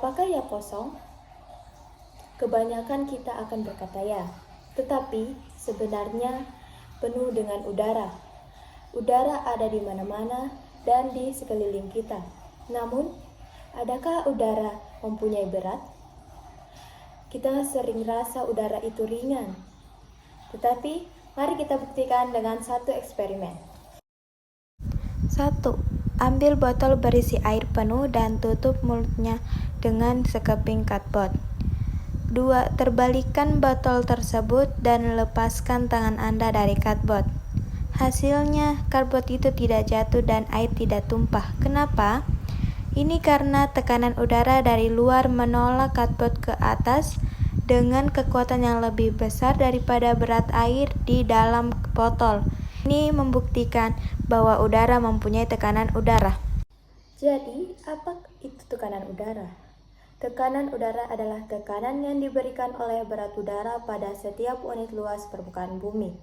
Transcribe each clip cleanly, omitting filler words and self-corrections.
Apakah ya kosong? Kebanyakan kita akan berkata ya, tetapi sebenarnya penuh dengan udara. Udara ada di mana-mana dan di sekeliling kita. Namun, adakah udara mempunyai berat? Kita sering rasa udara itu ringan. Tetapi, mari kita buktikan dengan satu eksperimen. 1. Ambil botol berisi air penuh dan tutup mulutnya dengan sekeping cardboard. 2. Terbalikkan botol tersebut dan lepaskan tangan Anda dari cardboard. Hasilnya, cardboard itu tidak jatuh dan air tidak tumpah. Kenapa? Ini karena tekanan udara dari luar menolak cardboard ke atas dengan kekuatan yang lebih besar daripada berat air di dalam botol. Ini membuktikan bahwa udara mempunyai tekanan udara. Jadi, apa itu tekanan udara? Tekanan udara adalah tekanan yang diberikan oleh berat udara pada setiap unit luas permukaan bumi.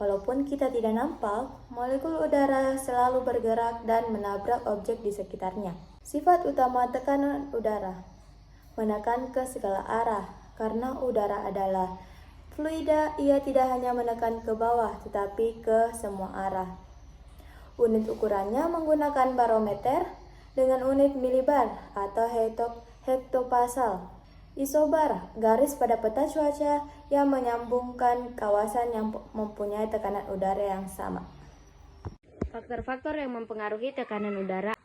Walaupun kita tidak nampak, molekul udara selalu bergerak dan menabrak objek di sekitarnya. Sifat utama tekanan udara: menekan ke segala arah. Karena udara adalah fluida, ia tidak hanya menekan ke bawah, tetapi ke semua arah. Unit ukurannya menggunakan barometer dengan unit milibar atau hektopascal. Isobar, garis pada peta cuaca yang menyambungkan kawasan yang mempunyai tekanan udara yang sama. Faktor-faktor yang mempengaruhi tekanan udara.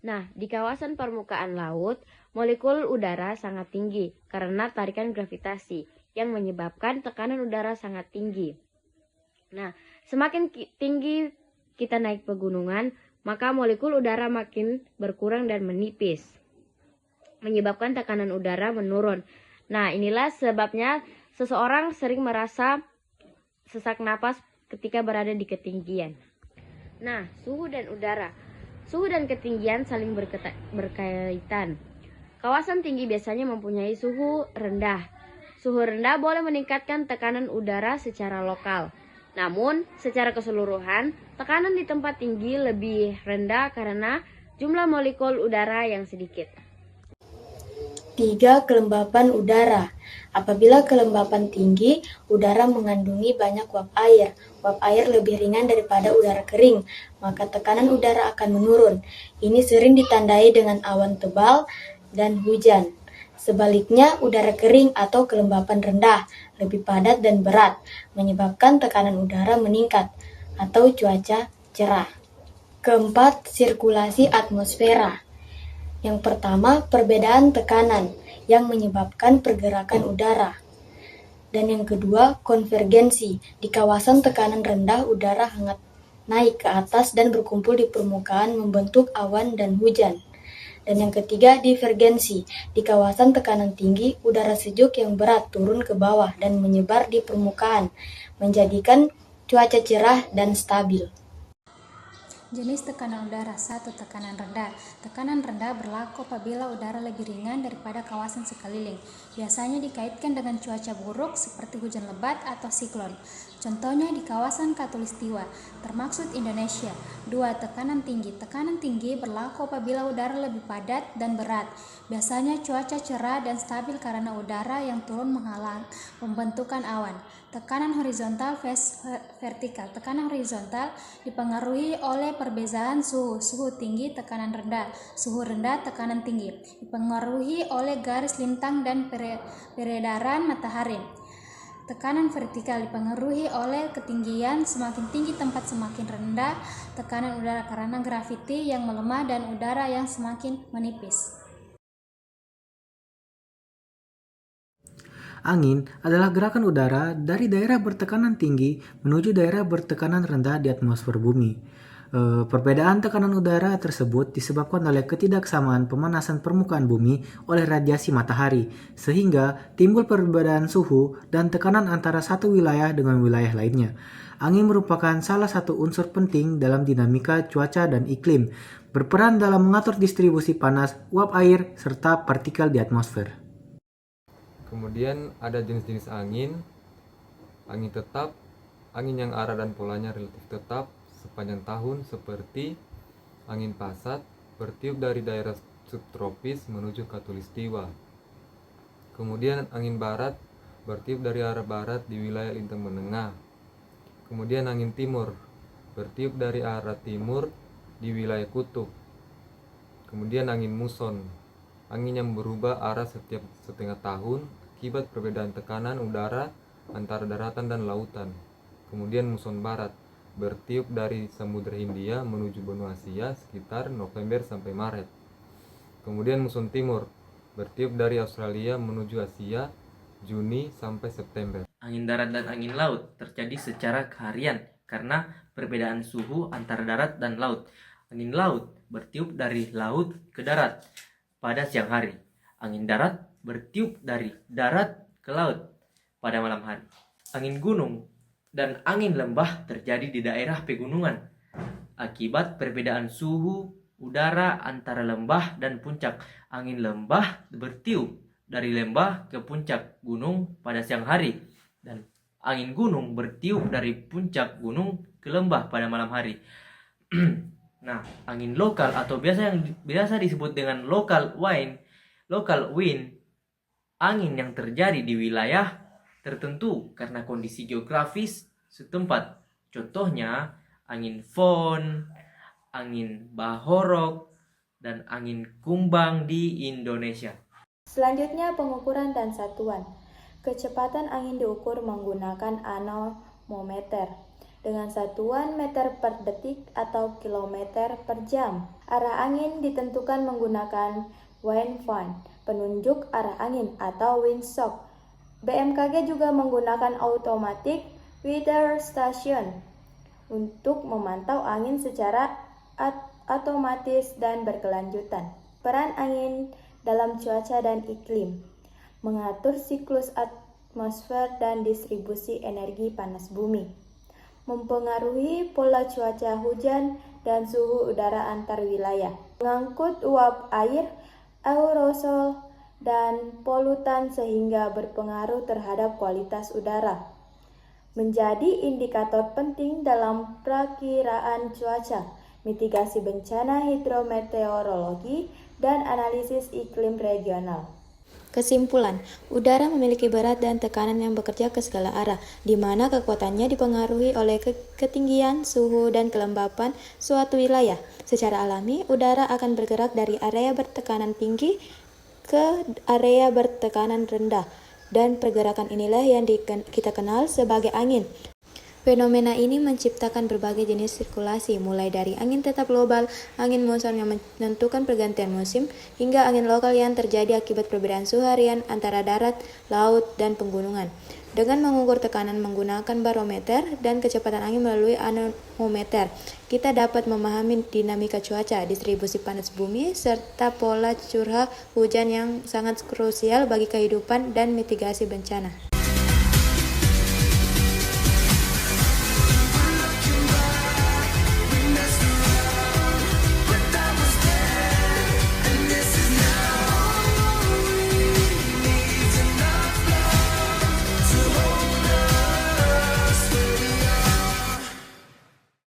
Nah, di kawasan permukaan laut, molekul udara sangat tinggi karena tarikan gravitasi yang menyebabkan tekanan udara sangat tinggi. Nah, semakin tinggi kita naik pegunungan, maka molekul udara makin berkurang dan menipis, menyebabkan tekanan udara menurun. Nah, inilah sebabnya seseorang sering merasa sesak napas ketika berada di ketinggian. Nah, suhu dan udara. Suhu dan ketinggian saling berkaitan. Kawasan tinggi biasanya mempunyai suhu rendah. Suhu rendah boleh meningkatkan tekanan udara secara lokal. Namun, secara keseluruhan, tekanan di tempat tinggi lebih rendah karena jumlah molekul udara yang sedikit. 3. Kelembapan udara. Apabila kelembapan tinggi, udara mengandungi banyak uap air. Uap air lebih ringan daripada udara kering, maka tekanan udara akan menurun. Ini sering ditandai dengan awan tebal dan hujan. Sebaliknya, udara kering atau kelembapan rendah lebih padat dan berat, menyebabkan tekanan udara meningkat atau cuaca cerah. 4. Sirkulasi atmosfera. Yang pertama, perbedaan tekanan yang menyebabkan pergerakan udara. Dan yang kedua, konvergensi. Di kawasan tekanan rendah, udara hangat naik ke atas dan berkumpul di permukaan membentuk awan dan hujan. Dan yang ketiga, divergensi. Di kawasan tekanan tinggi, udara sejuk yang berat turun ke bawah dan menyebar di permukaan, menjadikan cuaca cerah dan stabil. Jenis tekanan udara. 1. Tekanan rendah. Tekanan rendah berlaku apabila udara lebih ringan daripada kawasan sekeliling. Biasanya dikaitkan dengan cuaca buruk seperti hujan lebat atau siklon. Contohnya di kawasan Khatulistiwa, termaksud Indonesia. 2. Tekanan tinggi. Tekanan tinggi berlaku apabila udara lebih padat dan berat. Biasanya cuaca cerah dan stabil karena udara yang turun menghalang pembentukan awan. Tekanan horizontal vertikal. Tekanan horizontal dipengaruhi oleh perbedaan suhu. Suhu tinggi, tekanan rendah. Suhu rendah, tekanan tinggi. Dipengaruhi oleh garis lintang dan peredaran matahari. Tekanan vertikal dipengaruhi oleh ketinggian. Semakin tinggi tempat semakin rendah tekanan udara karena graviti yang melemah dan udara yang semakin menipis. Angin adalah gerakan udara dari daerah bertekanan tinggi menuju daerah bertekanan rendah di atmosfer bumi. Perbedaan tekanan udara tersebut disebabkan oleh ketidaksamaan pemanasan permukaan bumi oleh radiasi matahari, sehingga timbul perbedaan suhu dan tekanan antara satu wilayah dengan wilayah lainnya. Angin merupakan salah satu unsur penting dalam dinamika cuaca dan iklim, berperan dalam mengatur distribusi panas, uap air, serta partikel di atmosfer. Kemudian ada jenis-jenis angin. Angin tetap, angin yang arah dan polanya relatif tetap sepanjang tahun seperti angin pasat bertiup dari daerah subtropis menuju khatulistiwa. Kemudian angin barat bertiup dari arah barat di wilayah lintang menengah. Kemudian angin timur bertiup dari arah timur di wilayah kutub. Kemudian angin muson, angin yang berubah arah setiap setengah tahun akibat perbedaan tekanan udara antara daratan dan lautan. Kemudian muson barat bertiup dari Samudra Hindia menuju benua Asia sekitar November sampai Maret. Kemudian muson timur bertiup dari Australia menuju Asia Juni sampai September. Angin darat dan angin laut terjadi secara harian karena perbedaan suhu antara darat dan laut. Angin laut bertiup dari laut ke darat pada siang hari. Angin darat bertiup dari darat ke laut pada malam hari. Angin gunung dan angin lembah terjadi di daerah pegunungan akibat perbedaan suhu udara antara lembah dan puncak. Angin lembah bertiup dari lembah ke puncak gunung pada siang hari, dan angin gunung bertiup dari puncak gunung ke lembah pada malam hari. Nah, angin lokal atau biasa disebut dengan local wind, angin yang terjadi di wilayah tertentu karena kondisi geografis setempat. Contohnya angin Fon, angin Bahorok, dan angin Kumbang di Indonesia. Selanjutnya pengukuran dan satuan. Kecepatan angin diukur menggunakan anemometer dengan satuan meter per detik atau kilometer per jam. Arah angin ditentukan menggunakan wind vane, penunjuk arah angin atau windshock. BMKG juga menggunakan automatic weather station untuk memantau angin secara otomatis dan berkelanjutan. Peran angin dalam cuaca dan iklim, mengatur siklus atmosfer dan distribusi energi panas bumi, mempengaruhi pola cuaca hujan dan suhu udara antar wilayah, mengangkut uap air, aerosol, dan polutan sehingga berpengaruh terhadap kualitas udara, menjadi indikator penting dalam perakiraan cuaca, mitigasi bencana hidrometeorologi, dan analisis iklim regional. Kesimpulan, udara memiliki berat dan tekanan yang bekerja ke segala arah, di mana kekuatannya dipengaruhi oleh ketinggian, suhu, dan kelembapan suatu wilayah. Secara alami, udara akan bergerak dari area bertekanan tinggi ke area bertekanan rendah, dan pergerakan inilah yang kita kenal sebagai angin. Fenomena ini menciptakan berbagai jenis sirkulasi, mulai dari angin tetap global, angin muson yang menentukan pergantian musim, hingga angin lokal yang terjadi akibat perbedaan suhu harian antara darat, laut, dan pegunungan. Dengan mengukur tekanan menggunakan barometer dan kecepatan angin melalui anemometer, kita dapat memahami dinamika cuaca, distribusi panas bumi, serta pola curah hujan yang sangat krusial bagi kehidupan dan mitigasi bencana.